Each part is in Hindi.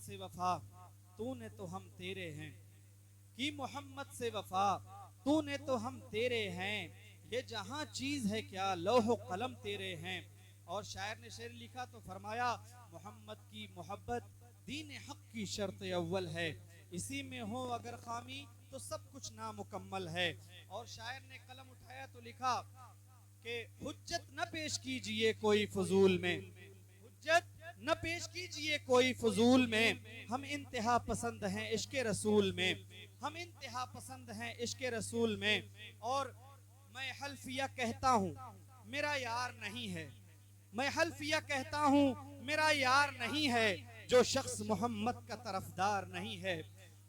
से वफा तूने तो हम तेरे हैं, कि मोहम्मद से वफा तूने तो हम तेरे हैं, ये जहां चीज है क्या लौह कलम तेरे हैं। और शायर ने शेर लिखा तो फरमाया मोहम्मद की मोहब्बत दीन हक की शर्त अव्वल है, इसी में हो अगर खामी तो सब कुछ नामुकम्मल है। और शायर ने कलम उठाया तो लिखा कि हुज्जत न पेश कीजिए कोई फजूल में, हुज्जत न पेश कीजिए कोई फजूल में, हम इंतहा पसंद हैं इश्क रसूल में, हम इंतहा पसंद हैं इश्क रसूल में। और मैं हल्फिया कहता हूँ मेरा यार नहीं है, मैं हल्फिया कहता हूँ मेरा यार नहीं है, जो शख्स मोहम्मद का तरफदार नहीं है।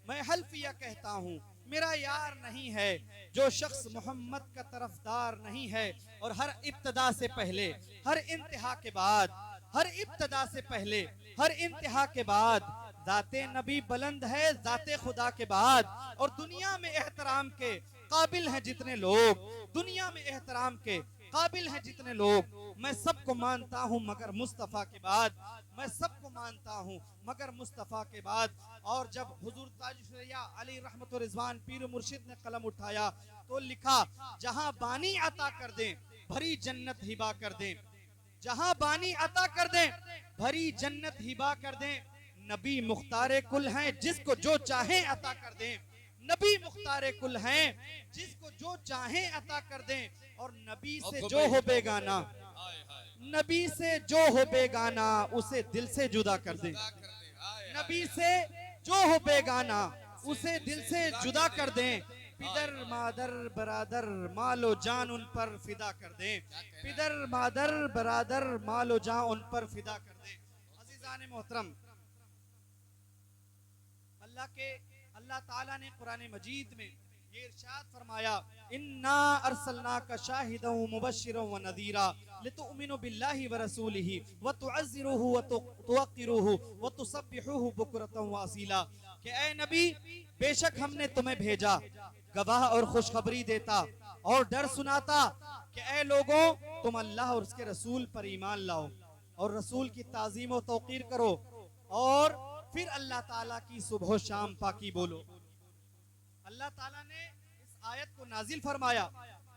मैं हल्फिया कहता हूँ मेरा यार नहीं है, जो शख्स मोहम्मद का तरफदार नहीं है। और हर इब्तदा से पहले, हर इंतहा के बाद, हर इब्तदा से पहले, हर इंतहा के बाद जाते नबी बुलंद है जाते खुदा के बाद। और दुनिया में एहतराम के काबिल हैं जितने लोग, दुनिया में एहतराम के काबिल हैं जितने लोग, मैं सबको मानता हूं मगर मुस्तफा के बाद, मैं सबको मानता हूं मगर मुस्तफा के बाद। और जब हुजूर ताजुश्शरिया अली रहमत व रिजवान पीर मुर्शिद ने कलम उठाया तो लिखा जहां बानी अता कर दें भरी जन्नत हिबा कर दें, जहां बानी अता कर दें भरी जन्नत हिबा कर दें, नबी मुख्तारे कुल हैं जिसको जो चाहे अता कर दें, नबी मुख्तारे कुल हैं जिसको जो चाहे अता कर दें। और नबी से जो हो बेगाना, नबी से जो हो बेगाना उसे दिल से जुदा कर दें, नबी से जो हो बेगाना उसे दिल से जुदा कर दें, पिदर मादर बरादर मालो जान उन पर फिदा कर दें, पिदर मादर बरादर मालो जान उन पर फिदा कर दें। अजीजान मोहतरम, अल्लाह ताला ने कुरान मजीद में ये इरशाद फरमाया इन्ना अरसलनाका शाहिदन व मुबश्शिरन व नज़ीरा लितुमिनु बिल्लाहि व रसूलिहि व तुअज़्ज़िरूहु व तुवक़्क़िरूहु व तुसब्बिहूहु बुक्रतन व असीला, कि ऐ नबी बेशक हमने तुम्हें भेजा गवाह और खुशखबरी देता और डर सुनाता कि ऐ लोगों तुम अल्लाह और उसके रसूल पर ईमान लाओ और रसूल की ताज़ीम और तौक़ीर करो, और फिर अल्लाह ताला की सुबह शाम पाकी बोलो। अल्लाह ताला ने इस आयत को नाजिल फरमाया,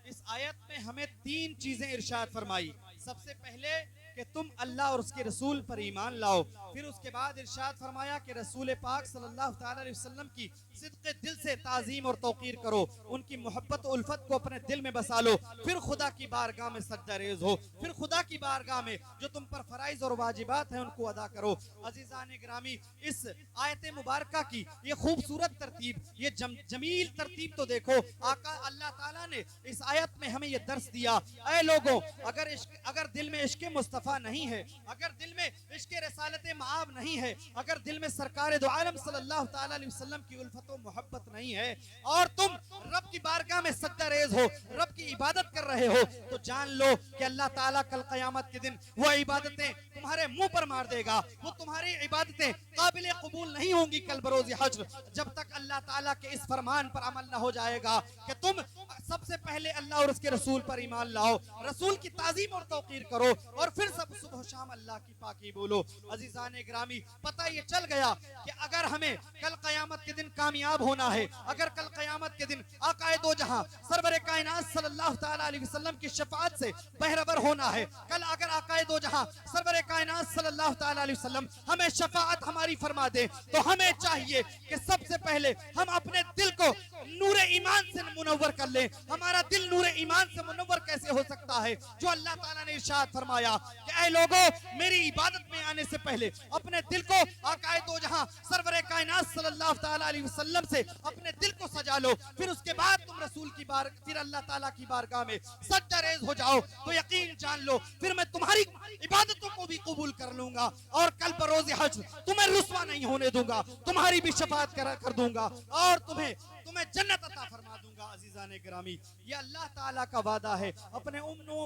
इस आयत में हमें तीन चीजें इरशाद फरमाई। सबसे पहले कि तुम अल्लाह और उसके रसूल पर ईमान लाओ, फिर उसके बाद इरशाद फरमाया कि रसूल पाक सल्लल्लाहु अलैहि वसल्लम की सिद्क़े दिल से ताज़ीम और तौक़ीर करो, उनकी मोहब्बत उल्फत को अपने दिल में बसा लो, फिर खुदा की बारगाह में सज्दा रेज़ हो, फिर खुदा की बारगाह में जो तुम पर फराइज़ और वाजिबात हैं उनको अदा करो। अज़ीज़ान गिरामी, इस आयत मुबारका की ये खूबसूरत तरतीब, ये जमील तरतीब तो देखो। आका अल्लाह ताला ने इस आयत में हमें ये दर्स दिया, ऐ लोगों अगर दिल में इश्क़ मुस्तफ़ा नहीं है, अगर दिल में इश्क़ रसालत माब नहीं है, अगर दिल में सरकार दो आलम सल्लल्लाहु ताला अलैहि वसल्लम की उल्फत और मोहब्बत नहीं है, और तुम रब की बारगाह में सज्दा रेज़ हो, रब की इबादत कर रहे हो, तो जान लो कि अल्लाह ताला कल क़यामत के दिन वो इबादतें तुम्हारे मुंह पर मार देगा, वो तुम्हारी इबादतें काबिल कबूल नहीं होंगी कल बरोज़ हश्र, जब तक अल्लाह ताला के इस फरमान पर अमल न हो जाएगा कि तुम सबसे पहले अल्लाह और उसके रसूल पर ईमान लाओ, रसूल की ताज़ीम और तौक़ीर करो, और फिर सब सुबह शाम अल्लाह की पाकी बोलो। अज़ीज़ान गिरामी, पता ये चल गया कि अगर हमें कल क़यामत के दिन कामयाब होना है, अगर कल क़यामत के दिन आक़ाए दो जहां सरवर कायनात सल्लल्लाहु ताला अलैहि वसल्लम की शफ़ाअत से बहरवर होना है, कल अगर आक़ाए दो जहां सरवर कायनात सल्लल्लाहु ताला अलैहि वसल्लम हमें शफ़ाअत हमारी फरमा दे, तो हमें चाहिए कि सबसे पहले हम अपने दिल को नूर ईमान से मुनव्वर कर लें। हमारा दिल नूर ईमान से मुनव्वर कैसे हो सकता है? जो अल्लाह ताला ने इरशाद फरमाया कि ऐ लोगों मेरी इबादत में आने से पहले अपने दिल को आक़ाए दो जहां सरवर कायनात सल्लल्लाहु ताला अलैहि वसल्लम से अपने दिल को सजा लो, फिर उसके बाद तुम रसूल की फिर अल्लाह ताला की बारगाह में सज्जा रेज़ हो जाओ, तो यकीन जान लो फिर मैं तुम्हारी इबादतों को भी कबूल कर लूंगा, और कल बरोज़ हश्र तुम्हें रुस्वा नहीं होने दूंगा, तुम्हारी भी शफाअत कर दूंगा, और तुम्हें जन्नत अता फरमा दूंगा। अज़ीज़ान गिरामी, ये अल्लाह ताला का वादा है अपने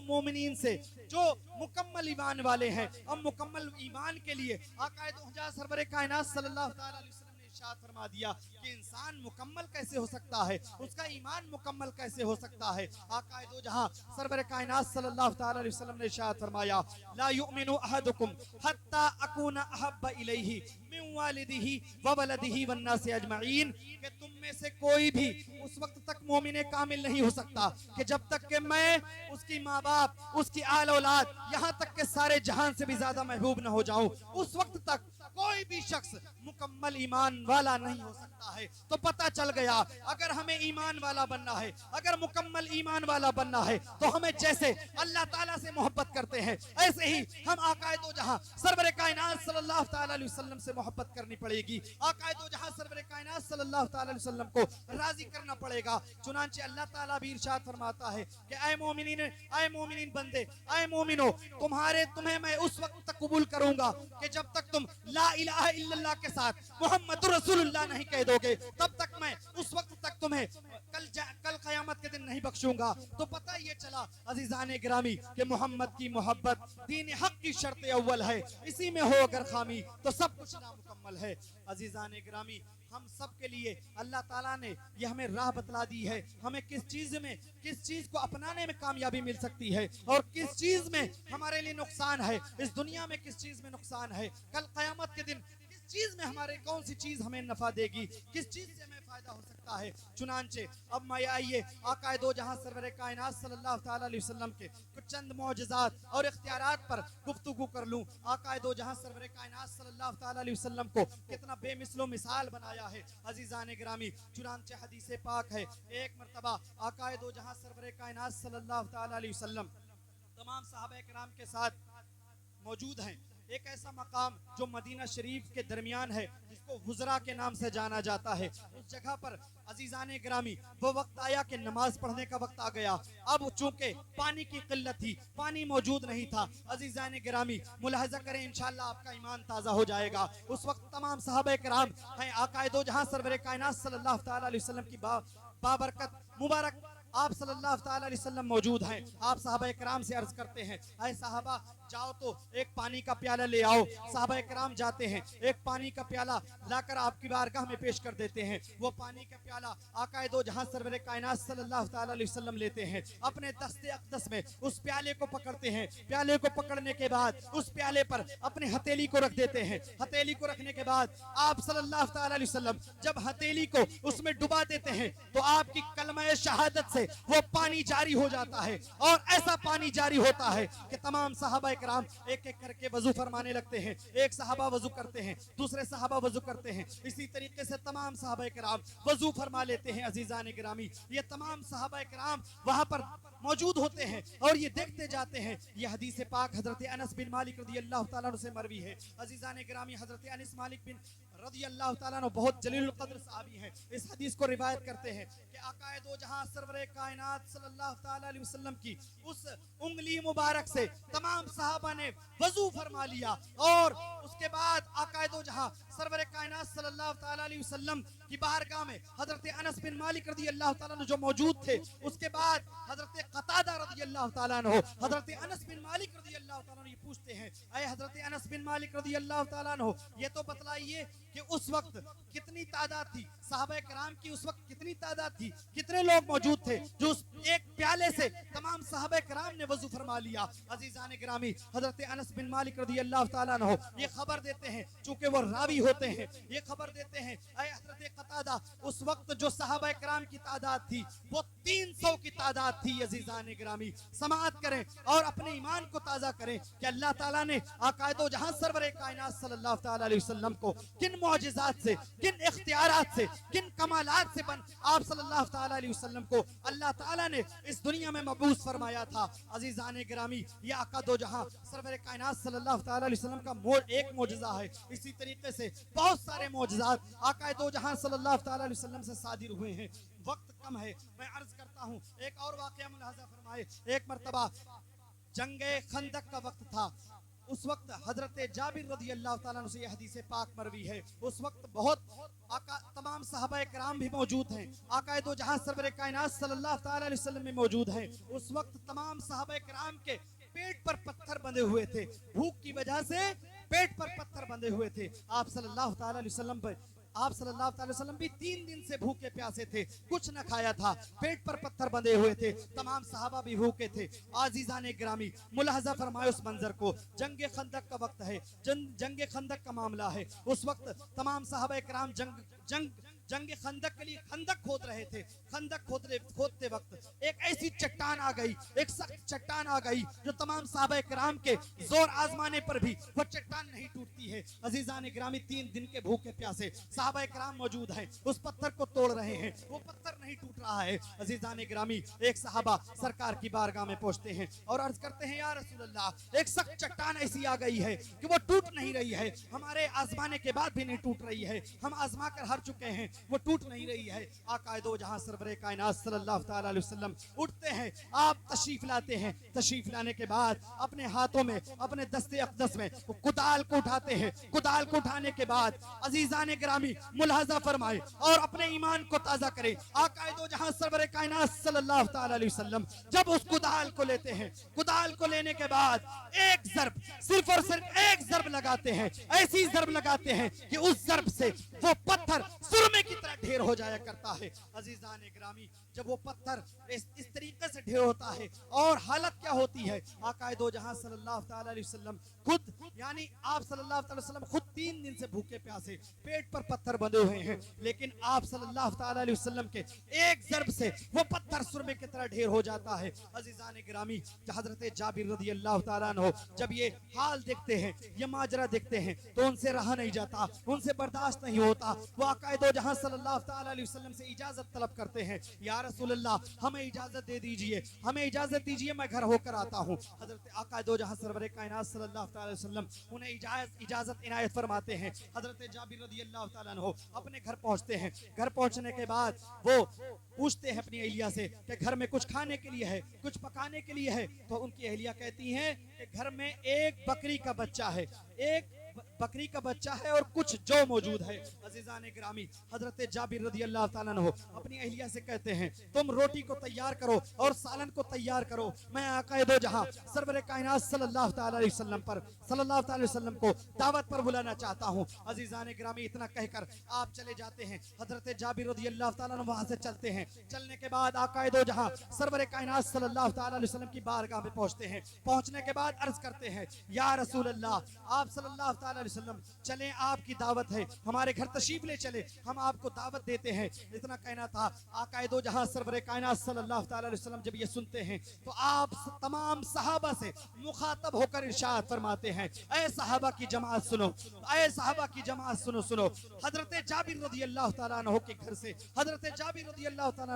मोमिनीन से जो मुकम्मल ईमान वाले हैं। अब मुकम्मल ईमान के लिए आक़ाए दो सरवर कायनात सल्लल्लाहु अलैहि वसल्लम ने इरशाद फरमा दिया कि इंसान मुकम्मल कैसे हो सकता है, उसका ईमान मुकम्मल कैसे हो सकता है। आका दो जहां सरवर कायनात सल्लल्लाहु तआला अलैहि वसल्लम ने इरशाद फरमाया, ला युमिनु अहदुकुम हत्ता अकूना अहब्बा इलैहि मिन वालिदिही व वलदिही वन नास अजमईन, कि तुम में से कोई भी उस वक्त तक मोमिन कामिल नहीं हो सकता कि जब तक कि मैं उसकी माँ बाप, उसकी आल औलाद, यहाँ तक के सारे जहान से भी ज्यादा महबूब न हो जाऊं। उस वक्त तक कोई भी शख्स मुकम्मल ईमान वाला नहीं हो सकता है। तो पता चल गया अगर हमें ईमान वाला बनना है, अगर मुकम्मल ईमान वाला बनना है, तो हमें जैसे अल्लाह ताला से मोहब्बत करते हैं ऐसे ही हम आकाए दो जहां सरवर कायनात सल्लल्लाहु तआला अलैहि वसल्लम से मोहब्बत करनी पड़ेगी। आकाए दो जहां सरवर कायनात सल्लल्लाहु तआला अलैहि वसल्लम को राजी करना पड़ेगा। चुनांचे अल्लाह ताला भी इरशाद फरमाता है कि ऐ मोमिनीन बंदे, ऐ मोमिनो, तुम्हें मैं उस वक्त तक कबूल करूंगा कि जब तक तुम ला इलाहा इल्लल्लाह के साथ मुहम्मदुर रसूलुल्लाह नहीं कह दोगे, तब तक मैं उस वक्त तक तुम्हें कल क़यामत के दिन नहीं बख्शूंगा। तो पता ये चला अजीजाने गिरामी कि मोहम्मद की मोहब्बत दीन हक की शर्त अव्वल है। इसी में हो अगर खामी तो सब कुछ नामुकम्मल है। अजीजाने गिरामी, हम सब के लिए अल्लाह ताला ने ये हमें राह बतला दी है, हमें किस चीज को अपनाने में कामयाबी मिल सकती है और किस चीज में हमारे लिए नुकसान है, इस दुनिया में किस चीज में नुकसान है, कल क़यामत के दिन किस चीज में हमारे कौन सी चीज हमें नफा देगी, किस चीज से हमें फायदा हो सकता है। चुनांचे अब मैं आइए आकाए दो जहां सरवर कायनात सल्लल्लाहु तआला अलैहि वसल्लम के कुछ चंद मौजज़ात और इख्तियारात पर गुफ्तगू कर लूं। आकाए दो जहां सरवर कायनात सल्लल्लाहु तआला अलैहि वसल्लम को कितना बेमिसलो मिसाल बनाया है अजीजाने गिरामी। चुनांचे हदीस पाक है, एक मरतबा आकाए दो जहां सरवर कायनात सल्लल्लाहु तआला अलैहि वसल्लम तमाम सहाबा किराम के साथ मौजूद हैं। एक ऐसा मकाम जो मदीना शरीफ के दरमियान है जिसको हुजरा के नाम से जाना जाता है। उस जगह पर अजीजाने गिरामी वो वक्त आया कि नमाज पढ़ने का वक्त आ गया। अब चूंकि पानी की किल्लत थी, पानी मौजूद नहीं था। अजीजाने गिरामी मुलाहजा करें, इंशाअल्लाह आपका ईमान ताज़ा हो जाएगा। उस वक्त तमाम सहाबा किराम हैं आकाए दो जहां सरवर कायनात सल्लल्लाहु तआला अलैहि वसल्लम की बाबरकत मुबारक आप सल्लल्लाहु तआला अलैहि वसल्लम मौजूद हैं। आप सहाबा किराम से अर्ज करते हैं, ऐ सहाबा जाओ तो एक पानी का प्याला ले आओ। सहाबा किराम जाते हैं, एक पानी का प्याला लाकर आपकी बारगाह में पेश कर देते हैं। वो पानी का प्याला आकाए दो जहां सरवर कायनात सल्लल्लाहु तआला अलैहि वसल्लम लेते हैं, अपने दस्ते अक़दस में उस प्याले को पकड़ते हैं। प्याले को पकड़ने के बाद उस प्याले पर अपने हथेली को रख देते हैं। हथेली को रखने के बाद आप सल्लल्लाहु तआला अलैहि वसल्लम जब हथेली को उसमें डुबा देते हैं तो आपकी कलमा शहादत से वो पानी जारी हो जाता है। और ऐसा पानी जारी होता है कि तमाम सहाबा किराम एक एक करके वजू फरमाने लगते हैं। एक सहाबा वजू करते हैं, दूसरे सहाबा वजू करते हैं, इसी तरीके से तमाम सहाबा किराम वजू फरमा लेते हैं। अजीजान गिरामी, ये तमाम सहाबा किराम वहां पर मौजूद होते हैं और ये देखते जाते हैं। ये हदीस पाक हजरत अनस बिन मालिक रज़ी अल्लाह तआला अन्हु से मरवी है। अजीजान गिरामी, हजरत अनस मालिक बिन रज़ी अल्लाह तआला अन्हु बहुत जलील कद्र सहाबी हैं। इस हदीस को रिवायत करते हैं कि आकाए दो जहां सरवर कायनात सल्लल्लाहु तआला अलैहि वसल्लम की उस उंगली मुबारक से तमाम सहाबा ने वजू फरमा लिया। और उसके बाद आकाए दो जहां सरवर कायनात सल्लल्लाहु तआला अलैहि वसल्लम की बारगाह में हजरत अनस बिन मालिक रज़ी अल्लाह तआला अन्हु जो मौजूद थे, उसके बाद हजरत कतादा रज़ी अल्लाह तआला अन्हु हजरत अनस बिन मालिक रज़ी अल्लाह तआला अन्हु ये पूछते हैं, ऐ हजरत अनस बिन मालिक रज़ी अल्लाह तआला अन्हु, ये तो बतलाइए कि उस वक्त कितनी तादाद थी, सहाबा किराम की उस वक्त कितनी तादाद थी, कितने लोग मौजूद थे जो उस एक प्याले से तमाम सहाबा किराम ने वजू फरमा लिया। अजीजान गिरामी, हजरत अनस बिन मालिक रज़ी अल्लाह तआला अन्हु ये खबर देते हैं, चूंकि वो रावी होते हैं, ये खबर देते हैं, ऐ हजरत कतादा, उस वक्त जो सहाबा किराम की तादाद थी वो 300 की तादाद थी। अजीजान गिरामी, समाअत करें और अपने ईमान को ताज़ा करें कि अल्लाह ताला ने आकायदो जहां सरवर कायनात सल्लल्लाहु तआला अलैहि वसल्लम को किन मौजिज़ात से, किन इख्तियारात से, किन कमालात से आप सल्लल्लाहु तआला अलैहि वसल्लम को अल्लाह ताला ने इस दुनिया में मबूस फरमाया था। अजीजान गिरामी, ये आका दो जहां सरवर कायनात सल्लल्लाहु तआला अलैहि वसल्लम का एक मौजिज़ा है। इसी तरीके से बहुत सारे मौजिज़ात आका दो जहां सल्लल्लाहु तआला अलैहि वसल्लम से सादिर हुए हैं। वक्त कम है, मैं अर्ज करता हूँ, एक और वाक़या मुलाहज़ा फरमाए। एक मरतबा जंगे खंदक का वक्त था। उस वक्त हजरत जाबिर रज़ी अल्लाह तआला अन्हु से यह हदीस पाक मरवी है। उस वक्त बहुत तमाम सहाबा किराम भी मौजूद हैं, आका दो जहां सरवर कायनात सल्लल्लाहु तआला अलैहि वसल्लम में मौजूद हैं। उस वक्त तमाम सहाबा किराम के पेट पर पत्थर बंधे हुए थे, भूख की वजह से पेट पर पत्थर बंधे हुए थे। आप सल्लल्लाहु तआला अलैहि वसल्लम पर आप सल्लल्लाहु अलैहि वसल्लम भी 3 दिन से भूखे प्यासे थे, कुछ न खाया था, पेट पर पत्थर बंधे हुए थे, तमाम सहाबा भी भूखे थे। आजीजान ग्रामी, मुलाहजा फरमाए उस मंजर को, जंग खंदक का वक्त है, जंग खंदक का मामला है। उस वक्त तमाम सहाबा कराम जंग खंदक के लिए खंदक खोद रहे थे। खंदक खोदते वक्त एक ऐसी चट्टान आ गई, एक सख्त चट्टान आ गई जो तमाम सहाबा कराम के जोर आजमाने पर भी वो चट्टान नहीं टूटती है। अजीजान ग्रामी, 3 दिन के भूखे प्यासे सहाबा कराम मौजूद हैं, उस पत्थर को तोड़ रहे हैं, वो पत्थर नहीं टूट रहा है। अजीजान ग्रामी, एक सहाबा सरकार की बारगाह में पहुंचते हैं और अर्ज करते हैं, या रसूल अल्लाह, एक सख्त चट्टान ऐसी आ गई है कि वो टूट नहीं रही है, हमारे आजमाने के बाद भी नहीं टूट रही है, हम आजमा कर हार चुके हैं, वो टूट नहीं रही है। आका दो जहां सरवरे कायनात सल्लल्लाहु ताला अलैहि वसल्लम उठते हैं, आप तशरीफ लाते हैं, तशरीफ लाने के बाद अपने हाथों में, अपने दस्ते अक़दस में कुदाल को उठाते हैं। कुदाल को उठाने के बाद अजीजान ग्रामी मुलाहजा फरमाए और अपने ईमान को ताजा करें। आका दो जहां सरवरे कायनात सल्लल्लाहु ताला अलैहि वसल्लम जब उस कुदाल को लेते हैं, कुदाल को लेने के बाद एक जर्ब, सिर्फ और सिर्फ एक जर्ब लगाते हैं, ऐसी जर्ब लगाते हैं कि उस जर्ब से वो पत्थर सुरमे की तरह ढेर हो जाया करता है। अजीजान ग्रामी, जब वो पत्थर इस तरीके से ढेर होता है और हालत क्या होती है, आका दो जहां सल्लल्लाहु ताला अलैहि वसल्लम खुद, यानी आप सल्लल्लाहु ताला अलैहि वसल्लम खुद 3 दिन से भूखे प्यासे, पेट पर पत्थर बंधे हुए हैं, लेकिन आप सल्लल्लाहु ताला अलैहि वसल्लम के एक जर्ब से वो पत्थर सुरमे की तरह ढेर हो जाता है। अजीजान ग्रामी, हजरत जाबिर रज़ी अल्लाह ताला अन्हु जब ये हाल देखते हैं, ये माजरा देखते हैं, तो उनसे रहा नहीं जाता, उनसे बर्दाश्त नहीं होता। वो आका दो जहां सल्लल्लाहु ताला अलैहि वसल्लम से इजाजत तलब करते हैं, या रसूल अल्लाह, हमें इजाजत दे दीजिए, हमें इजाजत दीजिए, मैं घर होकर आता हूँ। हजरत आका दो जहां सरवरे कायनात सल्लल्लाहु ताला अलैहि वसल्लम उन्हें इजाजत इनायत फरमाते हैं। हजरत जाबिर रज़ी अल्लाह ताला अन्हु अपने घर पहुंचते हैं। घर पहुंचने के बाद वो पूछते हैं अपनी अहलिया से कि घर में कुछ खाने के लिए है, कुछ पकाने के लिए है, तो उनकी अहलिया कहती हैं कि घर में एक बकरी का बच्चा है, एक बकरी का बच्चा है और कुछ जौ मौजूद है। अजीजान ग्रामी, हजरत जाबिर रज़ी अल्लाह ताला अन्हु अपनी अहलिया से कहते हैं, तुम रोटी को तैयार करो और सालन को तैयार करो, मैं आका दो जहां सरवरे कायनात सल्लल्लाहु ताला अलैहि वसल्लम पर, सल्लल्लाहु ताला अलैहि वसल्लम को दावत पर बुलाना चाहता हूं। अजीजान ग्रामी, इतना कहकर आप चले जाते हैं। हजरत जाबिर रज़ी अल्लाह ताला अन्हु वहां से चलते हैं। चलने के बाद आका दो जहां सरवरे कायनात सल्लल्लाहु ताला अलैहि वसल्लम की बारगाह में पहुंचते हैं। पहुंचने के बाद अर्ज करते हैं, या रसूल अल्लाह, आप सल्लल्लाहु ताला अलैहि वसल्लम चलें, आपकी दावत है, हमारे घर तशरीफ ले चले, हम आपको दावत देते हैं। इतना कहना था। आका दो जहां सरवरे कायनात सल्लल्लाहु ताला अलैहि वसल्लम जब ये सुनते हैं तो आप तमाम सहाबा से मुखातब होकर इरशाद फरमाते हैं, ऐ सहाबा की जमात सुनो, ऐ सहाबा की जमात सुनो सुनो। हजरत जाबिर रज़ी अल्लाह ताला अन्हु के घर से, हजरत जाबिर रज़ी अल्लाह ताला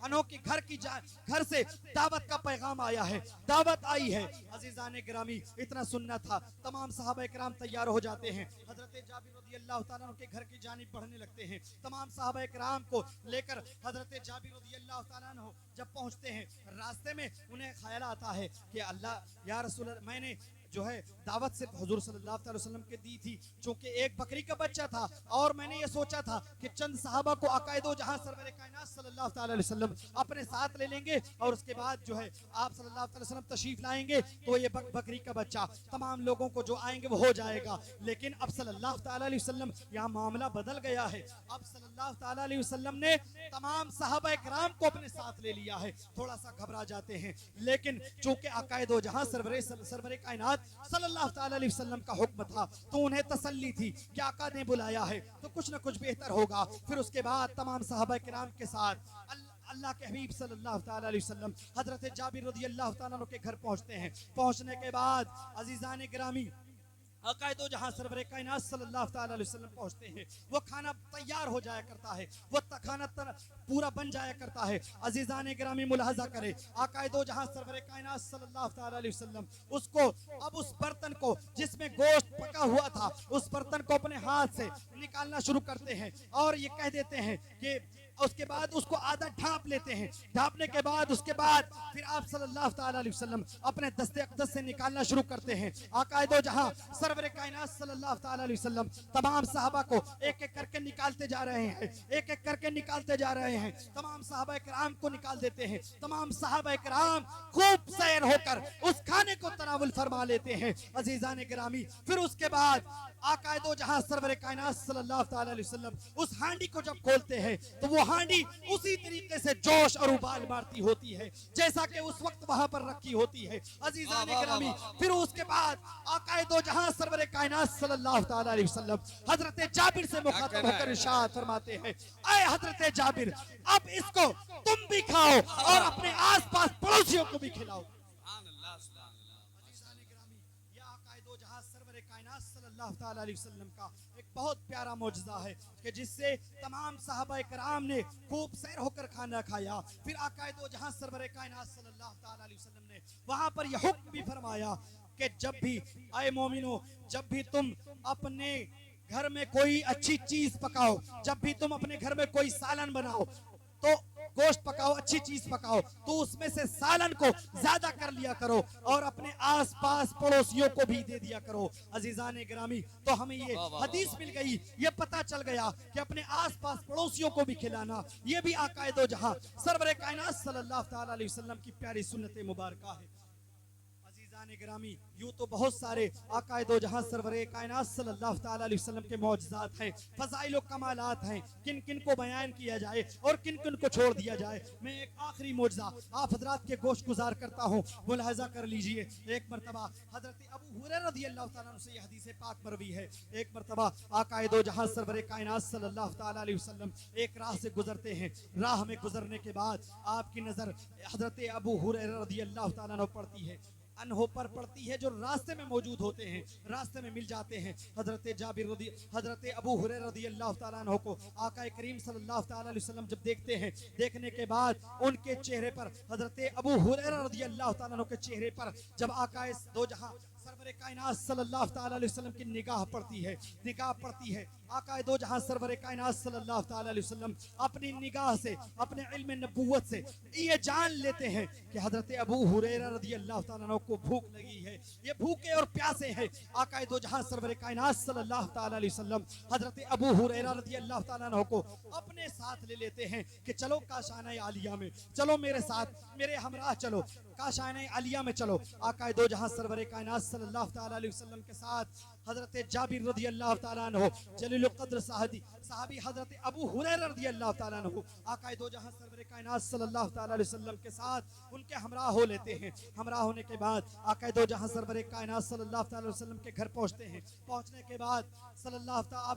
अन्हु के घर से दावत का पैगाम आया है, दावत आई है। अजीजान ग्रामी, इतना सुनना था, तमाम सहाबा कराम तैयार हो जाते हैं। हजरत जाबिर रज़ी अल्लाह ताला अन्हु के घर की जानिब बढ़ने लगते हैं। तमाम सहाबा कराम को लेकर हजरत जाबिर रज़ी अल्लाह ताला अन्हु जब पहुंचते हैं, रास्ते में उन्हें ख्याल आता है कि अल्लाह, या रसूल अल्लाह, मैंने जो है दावत से हुजूर सल्लल्लाहु अलैहि वसल्लम के दी थी, चूंकि एक बकरी का बच्चा था और मैंने ये सोचा था कि चंद सहाबा को अकायदो जहां सरवरे कायनात सल्लल्लाहु अलैहि वसल्लम अपने साथ ले लेंगे और उसके बाद जो है आप सल्लल्लाहु अलैहि वसल्लम तशरीफ लाएंगे तो ये बकरी का बच्चा तमाम लोगों को जो आएंगे वो हो जाएगा। लेकिन अब सल्लल्लाहु अलैहि वसल्लम, यहाँ मामला बदल गया है। अब सल्लल्लाहु अलैहि वसल्लम ने तमाम सहाबा कराम को अपने साथ ले लिया है। थोड़ा सा घबरा जाते हैं, लेकिन चूंकि अकायदो जहां सरवरे कायनात सल्लल्लाहु अलैहि वसल्लम का हुक्म था तो उन्हें तसल्ली थी कि आका ने बुलाया है तो कुछ न कुछ बेहतर होगा। फिर उसके बाद तमाम सहाबा किराम के साथ अल्लाह के हबीब सल्लल्लाहु अलैहि वसल्लम हजरत जाबिर रज़ी अल्लाह ताला अन्हु के घर पहुंचते हैं। पहुंचने के बाद अजीजान गिरामी, अकायदो जहां सरवरे कायनात सल्लल्लाहु अलैहि वसल्लम पहुंचते हैं, वो खाना तैयार हो जाया करता है, वो खाना पूरा बन जाया करता है। अजीजान गिरामी मुलाहजा करे, अकायदो जहां सरवरे कायनात सल्लल्लाहु अलैहि वसल्लम उसको, अब उस बर्तन को जिसमें गोश्त पका हुआ था, उस बर्तन को अपने हाथ से निकालना शुरू करते हैं और ये कह देते हैं कि उसके बाद उसको आधा ढांप लेते हैं। ढांपने के बाद उसके बाद फिर आप सल्लल्लाहु अलैहि वसल्लम अपने दस्ते अक़दस से निकालना शुरू करते हैं। आकायदो जहां सरवरे कायनात सल्लल्लाहु अलैहि वसल्लम तमाम सहाबा को एक एक करके निकालते जा रहे हैं, एक एक करके निकालते जा रहे हैं। तमाम सहाबा कराम को निकाल देते हैं। तमाम सहाबा कराम खूब सैर होकर उस खाने को तनावुल फरमा लेते हैं। अजीजान गिरामी, फिर उसके बाद आकायदो जहां सरवरे कायनात सल्लल्लाहु अलैहि वसल्लम उस हांडी को जब खोलते हैं तो वो हांडी उसी तरीके से जोश और उबाल मारती होती है जैसा कि उस वक्त वहां पर रखी होती है। अजीजान गिरामी, फिर उसके बाद आकाए दो जहां सरवर कायनात सल्लल्लाहु अलैहि वसल्लम हजरत जाबिर से मुखातब होकर इरशाद फरमाते हैं, ऐ हजरत जाबिर, अब इसको तुम भी खाओ और अपने आसपास पड़ोसियों को भी खिलाओ। का एक बहुत प्यारा मौजज़ा है कि जिससे तमाम सहाबाए कराम ने खूब सैर होकर खाना खाया। फिर आकाए दो जहां सरवर कायनात सल्लल्लाहु अलैहि वसल्लम ने वहां पर यह हुक्म भी फरमाया कि जब भी आए मोमिनो, जब भी तुम अपने घर में कोई अच्छी चीज पकाओ, जब भी तुम अपने घर में कोई सालन बनाओ, तो गोश्त पकाओ, अच्छी चीज पकाओ, तो उसमें से सालन को ज्यादा कर लिया करो और अपने आसपास पड़ोसियों को भी दे दिया करो। अजीजान गिरामी, तो हमें ये हदीस मिल गई, ये पता चल गया कि अपने आसपास पड़ोसियों को भी खिलाना ये भी आकाए दो जहां सरवर कायनात सल्लल्लाहु अलैहि वसल्लम की प्यारी सुन्नत मुबारका है। गिरामी, यूं तो बहुत सारे आकाए दो जहां सरवरे कायनात सल्लल्लाहु अलैहि वसल्लम के मौजज़ात हैं, फज़ाइल और कमालात हैं, किन किन को बयान किया जाए और किन किन को छोड़ दिया जाए। मैं एक आखिरी मौजज़ा आप हजरात के गोश गुजार करता हूँ, मुलाहजा कर लीजिए। एक मरतबा हजरत अबू हुरैरा रज़ियल्लाहु ताला अन्हु से यह हदीस पाक मरवी है। एक मरतबा आकाए दो जहां सरवरे कायनात सल्लल्लाहु अलैहि वसल्लम एक राह से गुजरते हैं। राह में गुजरने के बाद आपकी नजर हजरत अबू हुरैरा रज़ियल्लाहु ताला अन्हु पड़ती है, अनहो पर पड़ती है, जो रास्ते में मौजूद होते हैं, रास्ते में मिल जाते हैं। हजरत अबू हुरैरा रज़ियल्लाहु ताला अन्हु को आका करीम सल्लल्लाहु अलैहि वसल्लम जब देखते हैं, देखने के बाद उनके चेहरे पर, हजरत अबू हुरैरा रज़ियल्लाहु ताला अन्हु के चेहरे पर जब आका दो जहां सरवर कायनात सल्लल्लाहु अलैहि वसल्लम की निगाह पड़ती है, आका दो जहां सरवर कायनात सल्लल्लाहु अलैहि वसल्लम अपनी निगाह से, अपने इल्म नबूवत से ये जान लेते हैं कि हजरत अबू हुरैरा रज़ियल्लाहु ताला अन्हु को भूख लगी है, ये भूखे और प्यासे हैं। आका दो जहां सरवर कायनात सल्लल्लाहु अलैहि वसल्लम हजरत अबू हुरैरा रज़ियल्लाहु ताला अन्हु को अपने साथ ले लेते हैं कि चलो काशाना आलिया में चलो, मेरे साथ, मेरे हमराह चलो, काशाना आलिया में चलो। आका दो जहां सरवर कायनात सल्लल्लाहु अलैहि वसल्लम के साथ हजरत जाबिर रज़ियल्लाहु ताला अन्हु, जलील क़द्र साहबी हजरत अबू हुरैरा रज़ियल्लाहु ताला अन्हु आका दो जहां सरवर कायनात सल्लल्लाहु अलैहि वसल्लम के साथ उनके हमरा हो लेते हैं। हमरा होने के बाद आका दो जहां सरवर कायनात सल्लल्लाहु अलैहि वसल्लम के घर पहुंचते हैं। पहुंचने के बाद आप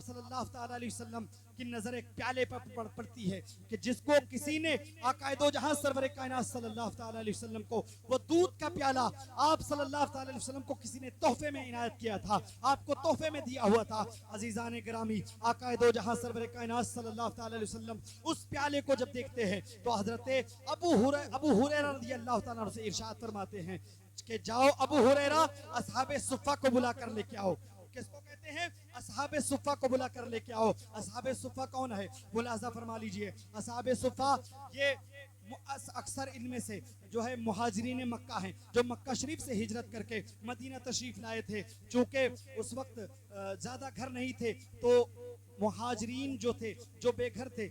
सल्लल्लाहु अलैहि वसल्लम की नजर एक प्याले पर पड़ती है कि जिसको किसी ने आका दो जहां सरवर कायनात सल्लल्लाहु अलैहि वसल्लम को वो दूध का प्याला आप सल्लल्लाहु अलैहि वसल्लम को किसी ने तोहफे में इनायत किया था, आपको तोहफे में दिया हुआ था। अजीजान गिरामी, आका दो जहां सरवर कायनात सल्लल्लाहु अलैहि वसल्लम उस प्याले को जब देखते हैं तो हजरत अबू हुरैरा रज़ियल्लाहु ताला अन्हु से इरशाद फरमाते हैं कि जाओ अबू हुरैरा, असहाबे सुफ़ा को बुला कर लेके आओ। किसको कहते हैं? असहाबे सुफ़ा को बुला कर लेके आओ। असहाबे सुफ़ा कौन है? मुलाहजा फरमा लीजिए। असहाबे सुफ़ा ये अक्सर इनमें से जो है मुहाजिरीन मक्का हैं, जो मक्का शरीफ से हिजरत करके मदीना तशरीफ लाए थे। चूंकि उस वक्त ज्यादा घर नहीं थे तो मुहाजिरीन जो थे, जो बेघर थे,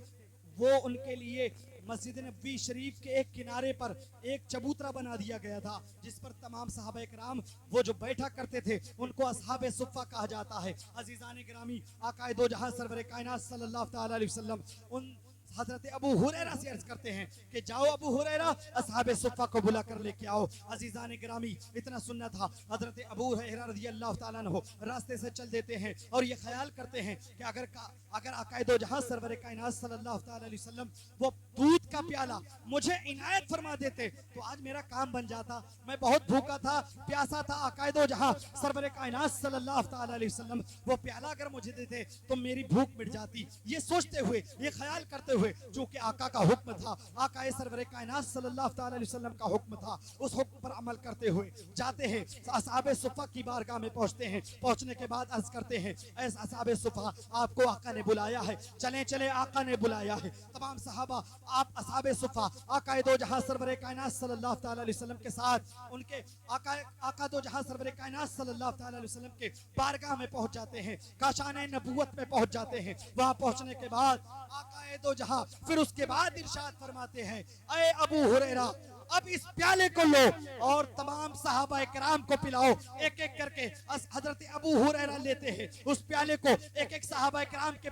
वो उनके लिए मस्जिद नबी शरीफ के एक किनारे पर एक चबूतरा बना दिया गया था, जिस पर तमाम सहाबा कराम वो जो बैठा करते थे उनको असहाबे सुफ़ा कहा जाता है। अजीजान गिरामी, आका दो जहां सरवर कायनात सल्लल्लाहु अलैहि वसल्लम उन हजरत अबू हुरैरा से अर्ज करते हैं कि जाओ अबू हुरैरा, असहाबे सुफ़ा को बुला कर लेके आओ। अजीजान गिरामी, इतना सुनना था, हजरत अबू हुरैरा रज़ियल्लाहु ताला अन्हु रास्ते से चल देते हैं और ये ख्याल करते हैं कि अगर आका दो जहां सरवर कायनात सल्लल्लाहु अलैहि वसल्लम वो दूध का प्याला मुझे इनायत फरमा देते तो आज मेरा काम बन जाता। मैं बहुत भूखा था, प्यासा था, आका दो जहां सरवर कायनात सल्लल्लाहु अलैहि वसल्लम वो प्याला अगर मुझे देते तो मेरी भूख मिट जाती। ये सोचते हुए, ये ख्याल करते हुए, जो कि आका का हुक्म था, आका सरवर कायनात सल्लल्लाहु अलैहि वसल्लम का हुक्म था, उस हुक्म पर अमल करते हुए जाते हैं। असहाबे सुफ़ा की बारगाह में पहुंचते हैं। पहुंचने के बाद अर्ज करते हैं, ऐ असहाबे सुफ़ा, आपको आका ने बुलाया है, चले चले आका ने बुलाया है। तमाम सहाबा आप असहाबे सुफ़ा आका दो जहां सरवर कायनात सल्लल्लाहु अलैहि वसल्लम के साथ उनके आका दो जहां सरवर कायनात सल्लल्लाहु अलैहि वसल्लम के बारगाह में पहुंच जाते हैं, काशाने नबूवत में पहुंच जाते हैं। वहां पहुंचने के बाद आका दो जहां फिर उसके बाद इरशाद फरमाते हैं, ऐ अबू हुरैरा, अब इस प्याले को लो और तमाम सहाबा किराम को पिलाओ। एक एक करके हजरत अबू हुरैरा लेते हैं उस प्याले को, एक एक सहाबा किराम के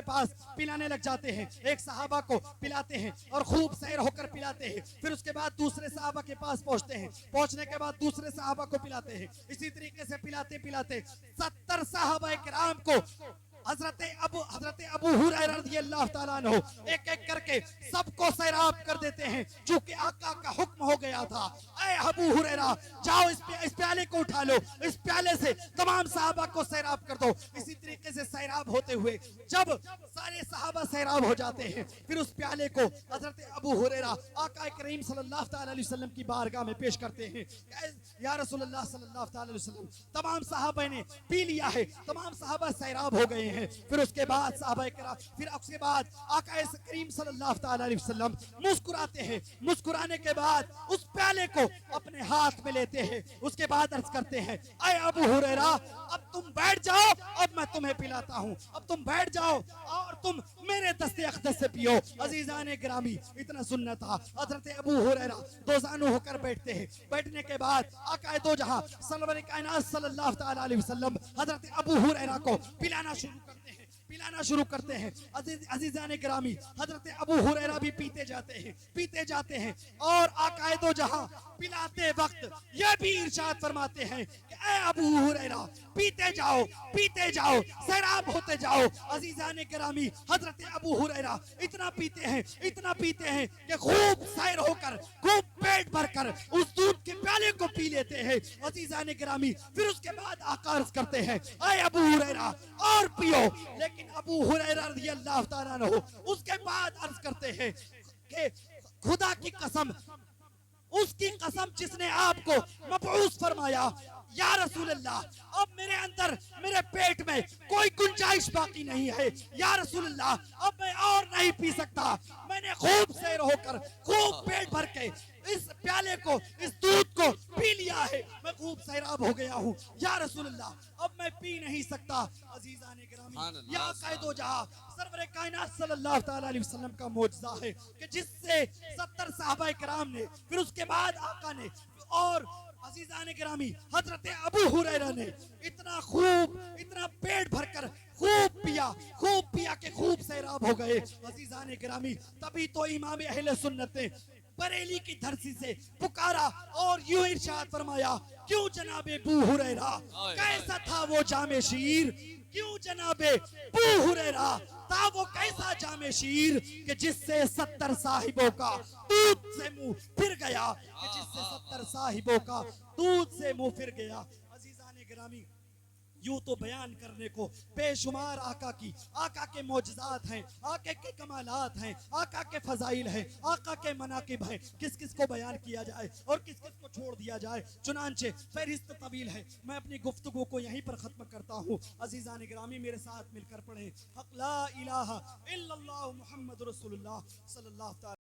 पास पिलाने लग जाते हैं। एक सहाबा को पिलाते हैं और खूब सैर होकर पिलाते हैं। फिर उसके बाद दूसरे सहाबा के पास पहुंचते हैं, पहुंचने के बाद दूसरे सहाबा को पिलाते हैं। इसी तरीके से पिलाते पिलाते 70 सहाबा किराम को हजरत अबू हुरैरा रज़ियल्लाहु ताला अन्हु एक एक करके सबको सैराब कर देते हैं, चूंकि आका का हुक्म हो गया था। ऐ अबू हुरैरा, जाओ इस प्याले को उठा लो, इस प्याले से तमाम सहाबा को सैराब कर दो। इसी तरीके से सैराब होते हुए जब सारे सहाबा सैराब हो जाते हैं, फिर उस प्याले को हजरत अबू हुरैरा आका करीम सल्लल्लाहु अलैहि वसल्लम की बारगाह में पेश करते हैं। या रसूलुल्लाह सल्लल्लाहु अलैहि वसल्लम, तमाम सहाबा ने पी लिया है, तमाम सहाबा सैराब हो गए हैं। फिर उसके बाद आका करीम सल्लल्लाहु अलैहि वसल्लम मुस्कुराते हैं। मुस्कुराने के बाद उस प्याले को अपने हाथ में लेते हैं। उसके बाद अर्ज करते हैं, ऐ अबू हुरैरा, अब तुम बैठ जाओ, अब मैं तुम्हें पिलाता हूं। अब तुम बैठ जाओ और तुम मेरे दस्ते अक़दस से पियो। अजीजान गिरामी, इतना सुन्नत था। हजरत अबू हुरैरा दोजानू होकर बैठते हैं। बैठने के बाद आका दो जहां सरवर कायनात सल्लल्लाहु अलैहि वसल्लम हजरत अबू हुरैरा को पिलाना शुरू करते हैं। अजीजान गिरामी, हजरत अबू हुरैरा भी पीते जाते हैं और आका दो जहां पिलाते वक्त यह भी इरशाद फरमाते हैं कि ऐ अबू हुरैरा, पीते जाओ, सैराब होते जाओ। अजीजान गिरामी, हजरत अबू हुरैरा इतना पीते हैं कि खूब सैर होकर, खूब पेट भरकर उस दूध के प्याले को पी लेते हैं। अजीजान गिरामी, फिर उसके बाद आका अर्ज करते हैं, ऐ अबू हुरैरा, और पियो। लेकिन अबू हुरैरा रज़ियल्लाहु ताला अन्हु उसके बाद अर्ज करते हैं कि खुदा की कसम, उसकी कसम जिसने आपको मबऊस फरमाया, या रसूलल्लाह, अब मेरे अंदर, मेरे पेट में कोई गुंजाइश बाकी नहीं है। या रसूलल्लाह, अब मैं और नहीं पी सकता। मैंने खूब सैर होकर, खूब पेट भर के इस प्याले को, इस दूध को पी लिया है। मैं खूब सैराब हो गया हूँ। या रसूलल्लाह, अब मैं पी नहीं सकता। अजीजान गिरामी, या कायदो जहां सरवर कायनात सल्लल्लाहु अलैहि वसल्लम का मौजज़ा है कि जिससे 70 सहाबा किराम ने, फिर उसके बाद आका ने, और अजीजान गिरामी हजरत अबू हुरैरा ने इतना पेट भरकर खूब पिया के खूब सैराब हो गए। अजीजान गिरामी, तभी तो इमाम अहले सुन्नत ने बरेली की धरती से पुकारा और यूं इरशाद फरमाया, क्यों जनाबे अबू हुरैरा, कैसा था वो जामे शीर, क्यों जनाबे अबू हुरैरा था वो कैसा जामे शीर कि जिससे 70 साहिबों का दूध से मुंह फिर गया, कि जिससे 70 साहिबों का दूध से मुंह फिर गया। अजीजान गिरामी, यूं तो बयान करने को बेशुमार आका के मौजज़ात हैं, आका के कमालात हैं, आका के फजाइल हैं, आका के मनाकिब हैं। किस किस को बयान किया जाए और किस किस को छोड़ दिया जाए, चुनांचे फहरिस्त तवील है। मैं अपनी गुफ्तगू को यहीं पर ख़त्म करता हूँ। अजीज़ान गिरामी, मेरे साथ मिलकर पढ़ें, हक़ ला इलाहा इल्लल्लाह मुहम्मद रसूलुल्लाह सल्लल्लाहु